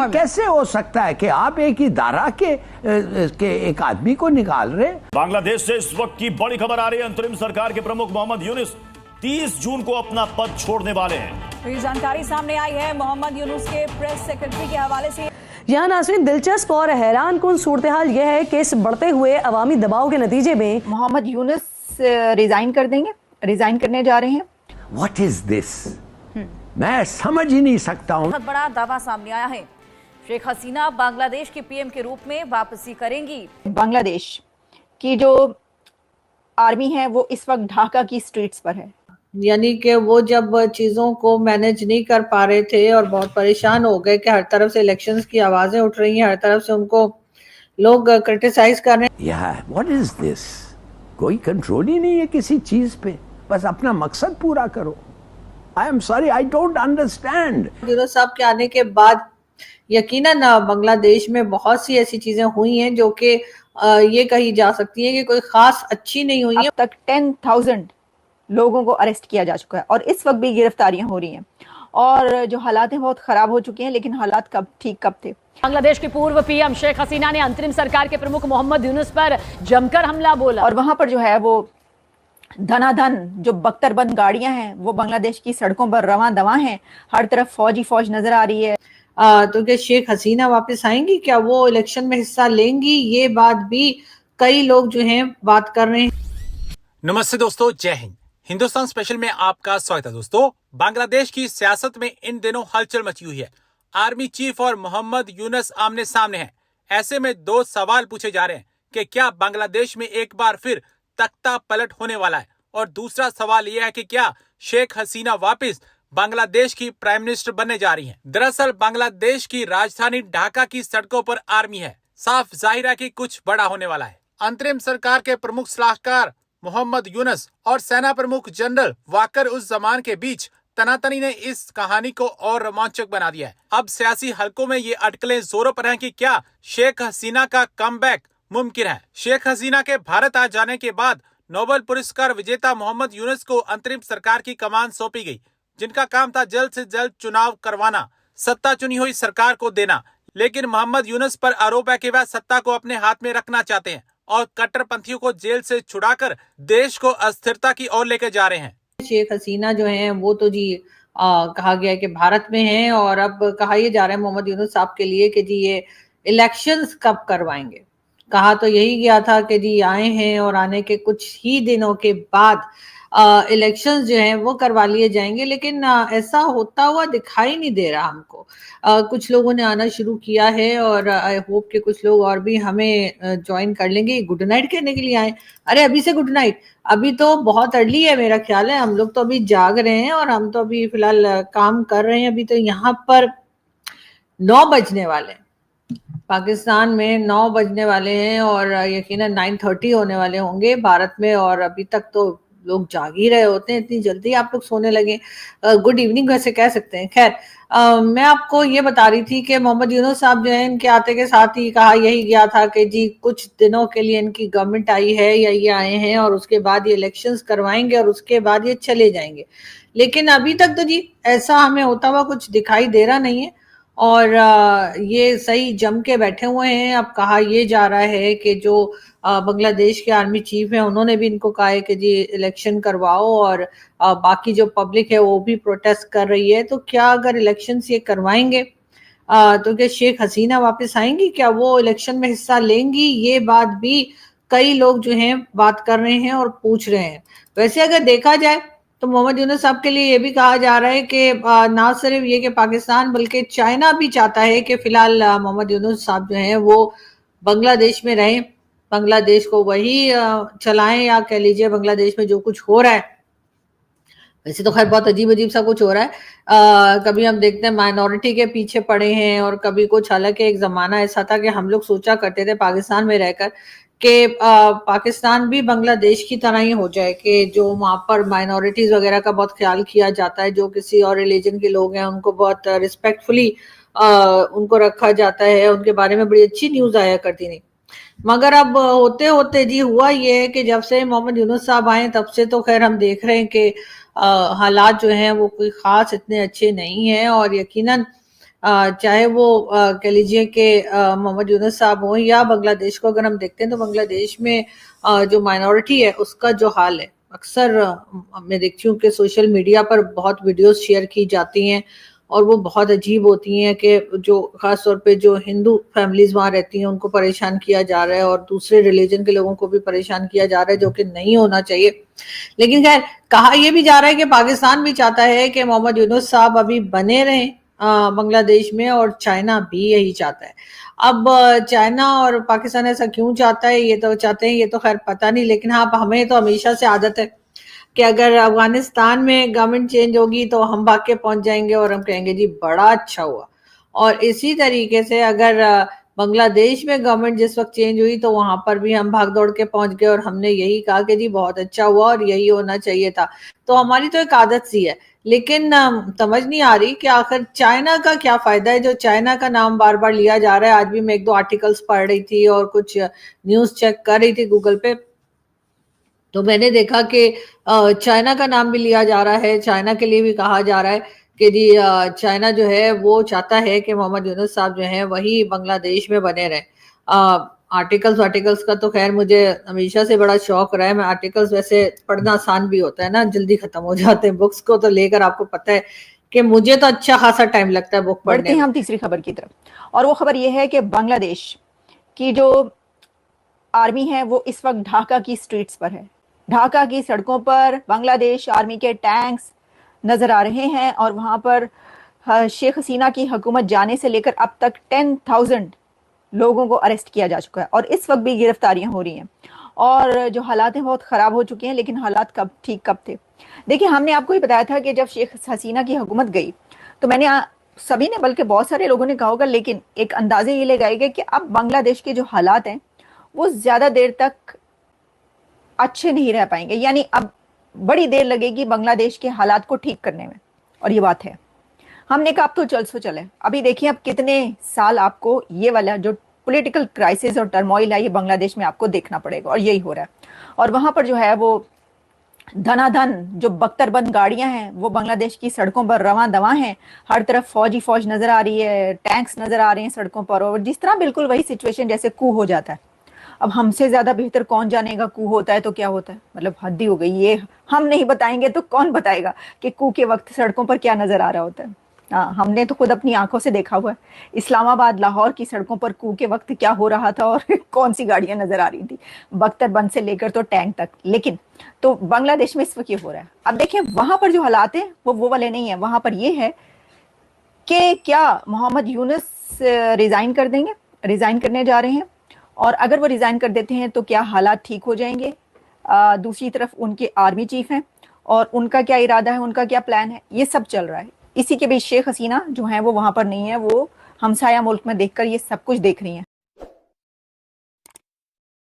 ये कैसे हो सकता है कि आप एक ही धारा के एक आदमी को निकाल रहे? बांग्लादेश से इस वक्त की बड़ी खबर आ रही है। अंतरिम सरकार के प्रमुख मोहम्मद यूनुस 30 जून को अपना पद छोड़ने वाले हैं। तो ये जानकारी सामने आई है मोहम्मद यूनुस के प्रेस सेक्रेटरी के हवाले से। यहाँ नाज़रीन दिलचस्प और हैरान कुन सूरत हाल यह है कि इस बढ़ते हुए अवामी दबाव के नतीजे में मोहम्मद यूनुस रिजाइन कर देंगे, रिजाइन करने जा रहे हैं। What is this? मैं समझ ही नहीं सकता हूँ। बहुत बड़ा दावा सामने आया है, शेख हसीना बांग्लादेश के पीएम के रूप में वापसी करेंगी। बांग्लादेश की जो आर्मी है वो इस वक्त ढाका की स्ट्रीट्स पर है, यानी कि वो जब चीज़ों को मैनेज नहीं कर पा रहे थे और बहुत परेशान हो गए कि हर तरफ से इलेक्शंस की आवाज़ें उठ रही हैं, हर तरफ से उनको लोग क्रिटिसाइज कर रहे हैं। यार व्हाट इज दिस? कोई कंट्रोल ही नहीं है किसी चीज पे, बस अपना मकसद पूरा करो। I am sorry, I don't understand. Yunus साहब के आने के बाद यकीनन बांग्लादेश में बहुत सी ऐसी चीज़ें हुई हैं जो कि ये कही जा सकती है कि कोई खास अच्छी नहीं हुई है। अब तक 10,000 लोगों को अरेस्ट किया जा चुका है और इस वक्त भी गिरफ्तारियां हो रही हैं और जो हालात हैं बहुत खराब हो चुके हैं, लेकिन हालात कब थे। बांग्लादेश की पूर्व पीएम शेख हसीना ने अंतरिम सरकार के प्रमुख मोहम्मद यूनुस पर जमकर हमला बोला और वहां पर जो है वो धनाधन जो बख्तरबंद गाड़ियां हैं वो बांग्लादेश की सड़कों पर रवां दवा हैं, हर तरफ फौज नजर आ रही है। तो क्या शेख हसीना वापस आएंगी? क्या वो इलेक्शन में हिस्सा लेंगी? ये बात भी कई लोग जो हैं बात कर रहे हैं। नमस्ते दोस्तों, जय हिंद। हिंदुस्तान स्पेशल में आपका स्वागत है। दोस्तों, बांग्लादेश की सियासत में इन दिनों हलचल मची हुई है। आर्मी चीफ और मोहम्मद यूनुस आमने सामने हैं। ऐसे में दो सवाल पूछे जा रहे हैं कि क्या बांग्लादेश में एक बार फिर तख्ता पलट होने वाला है, और दूसरा सवाल यह है कि क्या शेख हसीना वापस बांग्लादेश की प्राइम मिनिस्टर बनने जा रही हैं। दरअसल बांग्लादेश की राजधानी ढाका की सड़कों पर आर्मी है। साफ जाहिर है कि कुछ बड़ा होने वाला है। अंतरिम सरकार के प्रमुख सलाहकार मोहम्मद यूनुस और सेना प्रमुख जनरल वाकर उस जमान के बीच तनातनी ने इस कहानी को और रोमांचक बना दिया है। अब सियासी हलकों में ये अटकलें जोरों पर हैं कि क्या शेख हसीना का कमबैक मुमकिन है। शेख हसीना के भारत आ जाने के बाद नोबेल पुरस्कार विजेता मोहम्मद यूनुस को अंतरिम सरकार की कमान सौंपी गई, जिनका काम था जल्द से जल्द चुनाव करवाना, सत्ता चुनी हुई सरकार को देना। लेकिन मोहम्मद यूनुस पर आरोप है कि वह सत्ता को अपने हाथ में रखना चाहते हैं और कट्टरपंथियों को जेल से छुड़ाकर देश को अस्थिरता की ओर लेकर जा रहे हैं। शेख हसीना जो हैं वो तो जी कहा गया है कि भारत में हैं, और अब कहा यह जा रहा है मोहम्मद यूनुस साहब के लिए कि जी ये इलेक्शंस कब करवाएंगे। कहा तो यही गया था कि जी आए हैं और आने के कुछ ही दिनों के बाद इलेक्शंस जो हैं वो करवा लिए जाएंगे, लेकिन ऐसा होता हुआ दिखाई नहीं दे रहा हमको। कुछ लोगों ने आना शुरू किया है और आई होप कि कुछ लोग और भी हमें ज्वाइन कर लेंगे। गुड नाइट कहने के लिए आए। अरे अभी से गुड नाइट? अभी तो बहुत अर्ली है मेरा ख्याल है। हम लोग तो अभी जाग रहे हैं और हम तो अभी फिलहाल काम कर रहे हैं। अभी तो यहाँ पर 9 बजने वाले हैं, पाकिस्तान में 9 बजने वाले हैं और यकीनन 9:30 होने वाले होंगे भारत में, और अभी तक तो लोग जाग ही रहे होते हैं। इतनी जल्दी आप लोग सोने लगे? गुड इवनिंग वैसे कह सकते हैं। खैर, मैं आपको ये बता रही थी कि मोहम्मद यूनुस साहब जो है इनके आते के साथ ही कहा यही गया था कि जी कुछ दिनों के लिए इनकी गवर्नमेंट आई है या ये आए हैं और उसके बाद ये इलेक्शंस करवाएंगे और उसके बाद ये चले जाएंगे। लेकिन अभी तक तो जी ऐसा हमें होता हुआ कुछ दिखाई दे रहा नहीं है और ये सही जम के बैठे हुए हैं। अब कहा ये जा रहा है कि जो बांग्लादेश के आर्मी चीफ हैं उन्होंने भी इनको कहा है कि जी इलेक्शन करवाओ, और बाकी जो पब्लिक है वो भी प्रोटेस्ट कर रही है। तो क्या अगर इलेक्शन ये करवाएंगे तो क्या शेख हसीना वापस आएंगी? क्या वो इलेक्शन में हिस्सा लेंगी? ये बात भी कई लोग जो हैं बात कर रहे हैं और पूछ रहे हैं। वैसे अगर देखा जाए तो मोहम्मद यूनुस साहब के लिए ये भी कहा जा रहा है कि ना सिर्फ ये कि पाकिस्तान बल्कि चाइना भी चाहता है कि फिलहाल मोहम्मद यूनुस साहब जो हैं वो बांग्लादेश में रहें, बांग्लादेश को वही चलाएं, या कह लीजिए बांग्लादेश में जो कुछ हो रहा है, वैसे तो खैर बहुत अजीब अजीब सा कुछ हो रहा है। कभी हम देखते हैं माइनॉरिटी के पीछे पड़े हैं और कभी कुछ। हालांकि एक जमाना ऐसा था कि हम लोग सोचा करते थे पाकिस्तान में रहकर कि पाकिस्तान भी बांग्लादेश की तरह ही हो जाए, कि जो वहाँ पर माइनॉरिटीज वगैरह का बहुत ख्याल किया जाता है, जो किसी और रिलीजन के लोग हैं उनको बहुत रिस्पेक्टफुली उनको रखा जाता है, उनके बारे में बड़ी अच्छी न्यूज आया करती थी। मगर अब होते होते जी हुआ ये है कि जब से मोहम्मद यूनुस साहब आए तब से तो खैर हम देख रहे हैं कि हालात जो हैं वो कोई खास इतने अच्छे नहीं हैं, और यकीनन चाहे वो कह लीजिए कि मोहम्मद यूनुस साहब हों या बांग्लादेश को अगर हम देखते हैं तो बांग्लादेश में जो माइनॉरिटी है उसका जो हाल है, अक्सर मैं देखती हूँ कि सोशल मीडिया पर बहुत वीडियोस शेयर की जाती हैं और वो बहुत अजीब होती हैं कि जो खास तौर पे जो हिंदू फैमिलीज वहाँ रहती हैं उनको परेशान किया जा रहा है और दूसरे रिलीजन के लोगों को भी परेशान किया जा रहा है, जो कि नहीं होना चाहिए। लेकिन खैर कहा यह भी जा रहा है कि पाकिस्तान भी चाहता है कि मोहम्मद यूनुस साहब अभी बने रहें बांग्लादेश में, और चाइना भी यही चाहता है। अब चाइना और पाकिस्तान ऐसा क्यों चाहता है, ये तो चाहते हैं ये तो खैर पता नहीं, लेकिन हाँ हमें तो हमेशा से आदत है कि अगर अफगानिस्तान में गवर्नमेंट चेंज होगी तो हम भाग के पहुंच जाएंगे और हम कहेंगे जी बड़ा अच्छा हुआ। और इसी तरीके से अगर बांग्लादेश में गवर्नमेंट जिस वक्त चेंज हुई तो वहां पर भी हम भाग दौड़ के पहुंच गए और हमने यही कहा कि जी बहुत अच्छा हुआ और यही होना चाहिए था। तो हमारी तो एक आदत सी है, लेकिन समझ नहीं आ रही कि आखिर चाइना का क्या फायदा है जो चाइना का नाम बार बार लिया जा रहा है। आज भी मैं 1-2 आर्टिकल्स पढ़ रही थी और कुछ न्यूज चेक कर रही थी गूगल पे, तो मैंने देखा कि चाइना का नाम भी लिया जा रहा है। चाइना के लिए भी कहा जा रहा है कि जी चाइना जो है वो चाहता है कि मोहम्मद यूनुस साहब जो है वही बांग्लादेश में बने रहे। आर्टिकल्स का तो खैर मुझे हमेशा से बड़ा शौक रहा है। मैं आर्टिकल्स वैसे पढ़ना आसान भी होता है ना, जल्दी खत्म हो जाते हैं। बुक्स को तो लेकर आपको पता है कि मुझे तो अच्छा खासा टाइम लगता है बुक पढ़ने में। बढ़ते हैं हम तीसरी खबर की तरफ, और वो खबर ये है कि बांग्लादेश की जो आर्मी है वो इस वक्त ढाका की स्ट्रीट्स पर है। ढाका की सड़कों पर बांग्लादेश आर्मी के टैंक्स नजर आ रहे हैं और वहां पर शेख हसीना की हुकूमत जाने से लेकर अब तक 10,000 लोगों को अरेस्ट किया जा चुका है और इस वक्त भी गिरफ्तारियां हो रही हैं और जो हालात हैं बहुत खराब हो चुके हैं। लेकिन हालात कब थे? देखिए, हमने आपको ही बताया था कि जब शेख हसीना की हुकूमत गई तो मैंने सभी ने, बल्कि बहुत सारे लोगों ने कहा होगा, लेकिन एक अंदाजे ये लगाए गए कि अब बांग्लादेश के जो हालात हैं वो ज्यादा देर तक अच्छे नहीं रह पाएंगे, यानी अब बड़ी देर लगेगी बांग्लादेश के हालात को ठीक करने में। और ये बात है, हमने कहा अब तो चल सो चले। अभी देखिए अब कितने साल आपको ये वाला जो पॉलिटिकल क्राइसिस और टर्मोइल है ये बांग्लादेश में आपको देखना पड़ेगा, और यही हो रहा है। और वहां पर जो है वो धनाधन जो बख्तरबंद गाड़ियां हैं वो बांग्लादेश की सड़कों पर रवां दवां हैं। हर तरफ फौज नजर आ रही है, टैंक्स नजर आ रहे हैं सड़कों पर, और जिस तरह बिल्कुल वही सिचुएशन जैसे कू हो जाता है। अब हमसे ज्यादा बेहतर कौन जानेगा कू होता है तो क्या होता है, मतलब हद ही हो गई। ये हम नहीं बताएंगे तो कौन बताएगा कि कू के वक्त सड़कों पर क्या नजर आ रहा होता है। हमने तो खुद अपनी आंखों से देखा हुआ है, इस्लामाबाद लाहौर की सड़कों पर कू के वक्त क्या हो रहा था और कौन सी गाड़ियां नजर आ रही थी, बख्तरबंद से लेकर तो टैंक तक। लेकिन तो बांग्लादेश में इस वक्त ये हो रहा है। अब देखिए वहां पर जो हालात है वो वाले नहीं है। वहां पर ये है कि क्या मोहम्मद यूनुस रिजाइन कर देंगे, रिजाइन करने जा रहे हैं, और अगर वो रिजाइन कर देते हैं तो क्या हालात ठीक हो जाएंगे। दूसरी तरफ उनके आर्मी चीफ हैं और उनका क्या इरादा है, उनका क्या प्लान है, ये सब चल रहा है। इसी के बीच शेख हसीना जो है वो वहां पर नहीं है, वो हमसाया मुल्क में देखकर ये सब कुछ देख रही हैं।